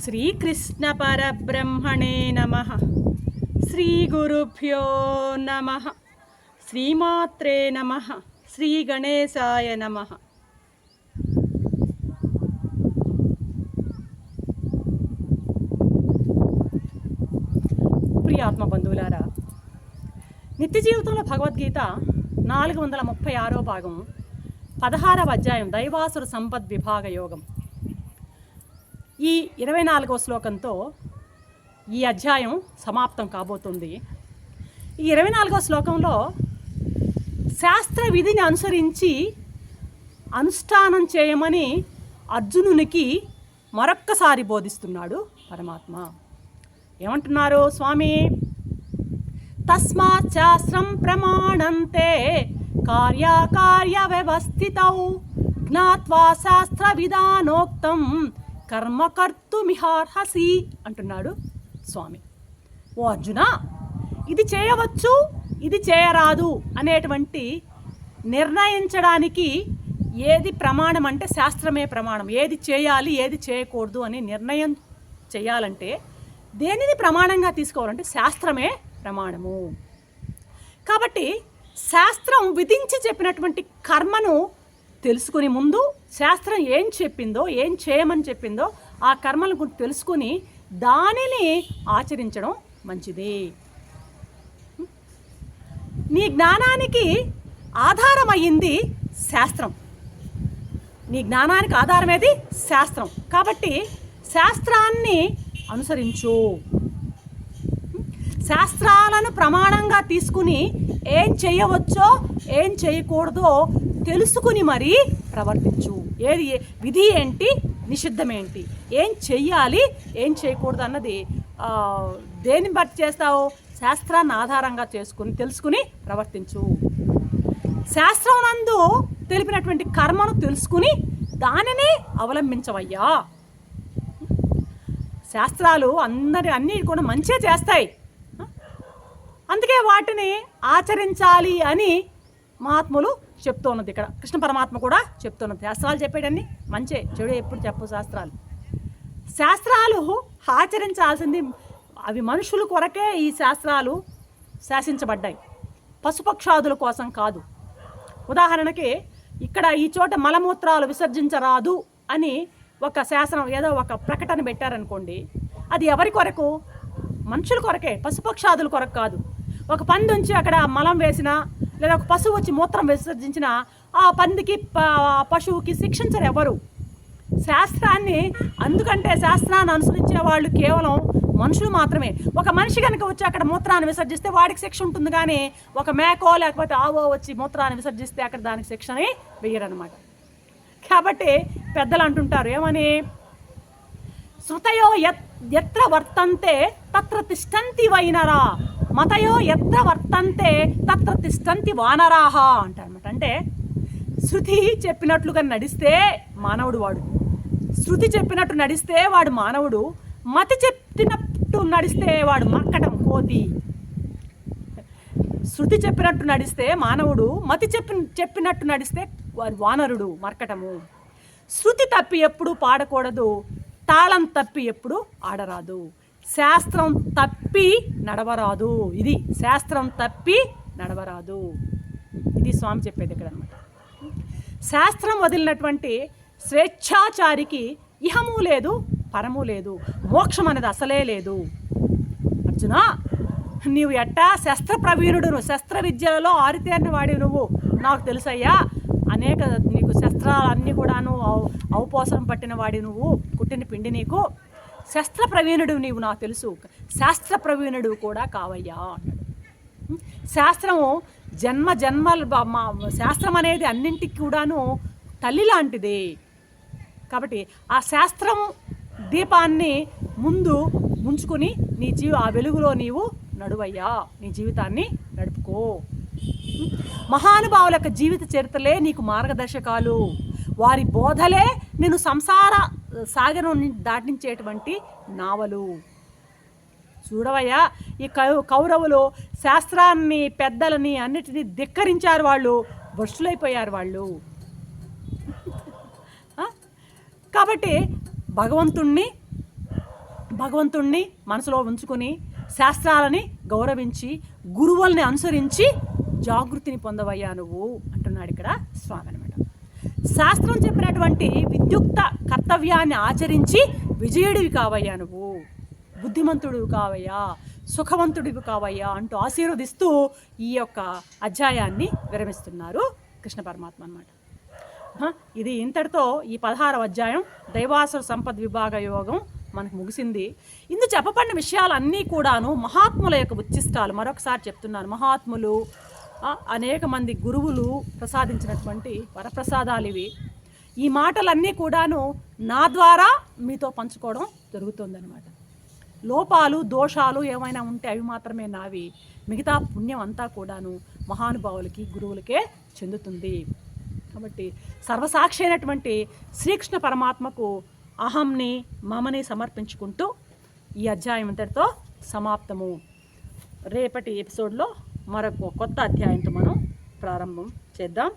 శ్రీకృష్ణ పరబ్రహ్మణే నమః. శ్రీ గురుభ్యో నమః. శ్రీమాత్రే నమః. శ్రీ గణేశాయ నమః. ప్రియాత్మ బంధువులారా, నిత్య జీవితంలో భగవద్గీత 436వ భాగం 16వ అధ్యాయం దైవాసుర సంపద్ విభాగ యోగం. ఈ 24వ శ్లోకంతో ఈ అధ్యాయం సమాప్తం కాబోతుంది. ఈ 24వ శ్లోకంలో శాస్త్ర విధిని అనుసరించి అనుష్ఠానం చేయమని అర్జునునికి మరొక్కసారి బోధిస్తున్నాడు పరమాత్మ. ఏమంటున్నారు స్వామి? తస్మాత్ శాస్త్రం ప్రమాణంతే కార్యకార్య వ్యవస్థితౌ జ్ఞాత్వా శాస్త్ర విధానోక్తం కర్మకర్తుమిహార్హసి అంటున్నాడు స్వామి. ఓ అర్జున, ఇది చేయవచ్చు, ఇది చేయరాదు అనేటువంటి నిర్ణయించడానికి ఏది ప్రమాణం అంటే శాస్త్రమే ప్రమాణం. ఏది చేయాలి, ఏది చేయకూడదు అని నిర్ణయం చేయాలంటే దేనిని ప్రమాణంగా తీసుకోవాలంటే శాస్త్రమే ప్రమాణము. కాబట్టి శాస్త్రం విధించి చెప్పినటువంటి కర్మను తెలుసుకుని ముందు శాస్త్రం ఏం చెప్పిందో, ఏం చేయమని చెప్పిందో ఆ కర్మలను తెలుసుకుని దానిని ఆచరించడం మంచిది. నీ జ్ఞానానికి ఆధారమయ్యింది శాస్త్రం. నీ జ్ఞానానికి ఆధారమేది శాస్త్రం. కాబట్టి శాస్త్రాన్ని అనుసరించు. శాస్త్రాలను ప్రమాణంగా తీసుకుని ఏం చేయవచ్చో ఏం చేయకూడదో తెలుసుకుని మరీ ప్రవర్తించు. ఏది విధి ఏంటి, నిషిద్ధమేంటి, ఏం చెయ్యాలి, ఏం చేయకూడదు అన్నది దేన్ని బట్టి చేస్తావు? శాస్త్రాన్ని ఆధారంగా చేసుకుని తెలుసుకుని ప్రవర్తించు. శాస్త్రం నందు తెలిపినటువంటి కర్మను తెలుసుకుని దానిని అవలంబించవయ్యా. శాస్త్రాలు అన్నీ కూడా మంచే చేస్తాయి, అందుకే వాటిని ఆచరించాలి అని మహాత్ములు చెప్తున్నది. ఇక్కడ కృష్ణ పరమాత్మ కూడా చెప్తున్నది. శాస్త్రాలు చెప్పేటన్ని మంచే, చెడు ఎప్పుడు చెప్పు. శాస్త్రాలు ఆచరించాల్సింది అవి మనుషుల కొరకే ఈ శాస్త్రాలు శాసించబడ్డాయి, పశుపక్షాదుల కోసం కాదు. ఉదాహరణకి ఇక్కడ ఈ చోట మలమూత్రాలు విసర్జించరాదు అని ఒక శాసనం, ఏదో ఒక ప్రకటన పెట్టారనుకోండి, అది ఎవరి కొరకు? మనుషుల కొరకే, పశుపక్షాదుల కొరకు కాదు. ఒక పంది ఉంచి అక్కడ మలం వేసినా లేదా ఒక పశువు వచ్చి మూత్రం విసర్జించిన ఆ పందికి పశువుకి శిక్షించరు ఎవరు. శాస్త్రాన్ని, అందుకంటే శాస్త్రాన్ని అనుసరించే వాళ్ళు కేవలం మనుషులు మాత్రమే. ఒక మనిషి కనుక వచ్చి అక్కడ మూత్రాన్ని విసర్జిస్తే వాడికి శిక్ష ఉంటుంది, కానీ ఒక మేకో లేకపోతే ఆవో వచ్చి మూత్రాన్ని విసర్జిస్తే అక్కడ దానికి శిక్షని వెయ్యరనమాట. కాబట్టి పెద్దలు అంటుంటారు ఏమని? శృతయో ఎత్ర వర్తంతే తత్ర తిష్టంతి వైనరా, మతయో ఎత్ర వర్తంతే తత్ర తిష్టంతి వానరాహ అంటారనమాట. అంటే శృతి చెప్పినట్లుగా నడిస్తే మానవుడు వాడు, శృతి చెప్పినట్టు నడిస్తే వాడు మానవుడు, మతి చెప్పినట్టు నడిస్తే వాడు మర్కటం, కోతి. శృతి చెప్పినట్టు నడిస్తే మానవుడు, మతి చెప్పినట్టు నడిస్తే వాడు వానరుడు, మర్కటము. శృతి తప్పి ఎప్పుడు పాడకూడదు, తాళం తప్పి ఎప్పుడు ఆడరాదు, శాస్త్రం తప్పి నడవరాదు. ఇది శాస్త్రం తప్పి నడవరాదు, ఇది స్వామి చెప్పేది ఇక్కడ అనమాట. శాస్త్రం వదిలినటువంటి స్వేచ్ఛాచారికి ఇహము లేదు, పరము లేదు, మోక్షం అనేది అసలే లేదు. అర్జున, నీవు ఎట్టా శస్త్ర ప్రవీణుడు, శస్త్ర విద్యలలో ఆరితేరిన వాడి నువ్వు, నాకు తెలుసయ్యా. నీకు శస్త్రాలన్నీ కూడాను అవపోసనం పట్టిన వాడి నువ్వు, కుట్టిన పిండి నీకు. శస్త్ర ప్రవీణుడు నీవు, నాకు తెలుసు. శాస్త్ర ప్రవీణుడు కూడా కావయ్యా అన్నాడు. శాస్త్రము జన్మలు, శాస్త్రం అనేది అన్నింటికి కూడాను తల్లి లాంటిది. కాబట్టి ఆ శాస్త్రం దీపాన్ని ముందు ముంచుకుని ఆ వెలుగులో నీవు నడువయ్యా, నీ జీవితాన్ని నడుపుకో. మహానుభావుల యొక్క జీవిత చరిత్రలే నీకు మార్గదర్శకాలు, వారి బోధలే నేను సంసార సాగరం దాటించేటువంటి నావలు. చూడవయ్యా, ఈ కౌరవులు శాస్త్రాన్ని, పెద్దలని అన్నిటినీ ధిక్కరించారు, వాళ్ళు భ్రష్టులైపోయారు వాళ్ళు. కాబట్టి భగవంతుణ్ణి భగవంతుణ్ణి మనసులో ఉంచుకుని శాస్త్రాలని గౌరవించి గురువుల్ని అనుసరించి జాగృతిని పొందవయ్యా నువ్వు అంటున్నాడు ఇక్కడ స్వామి అనమాట. శాస్త్రం చెప్పినటువంటి విద్యుక్త కర్తవ్యాన్ని ఆచరించి విజయుడివి కావయ్యా నువ్వు, బుద్ధిమంతుడివి కావయ్యా, సుఖవంతుడివి కావయ్యా అంటూ ఆశీర్వదిస్తూ ఈ యొక్క అధ్యాయాన్ని విరమిస్తున్నారు కృష్ణ పరమాత్మ అన్నమాట. ఇది ఇంతటితో ఈ 16వ అధ్యాయం దైవాసుర సంపద్ విభాగ యోగం మనకు ముగిసింది. ఇందు చెప్పబడిన విషయాలన్నీ కూడాను మహాత్ముల యొక్క ఉచ్చిష్టాలు. మరొకసారి చెప్తున్నాను, మహాత్ములు అనేక మంది గురువులు ప్రసాదించినటువంటి వరప్రసాదాలు ఇవి. ఈ మాటలన్నీ కూడాను నా ద్వారా మీతో పంచుకోవడం జరుగుతుందన్నమాట. లోపాలు దోషాలు ఏమైనా ఉంటే అవి మాత్రమే నావి, మిగతా పుణ్యం అంతా కూడాను మహానుభావులకి గురువులకే చెందుతుంది. కాబట్టి సర్వసాక్షి అయినటువంటి శ్రీకృష్ణ పరమాత్మకు అహంని మమని సమర్పించుకుంటూ ఈ అధ్యాయం అంతటితో సమాప్తము. రేపటి ఎపిసోడ్లో మరొక కొత్త అధ్యాయంతో మనం ప్రారంభం చేద్దాం.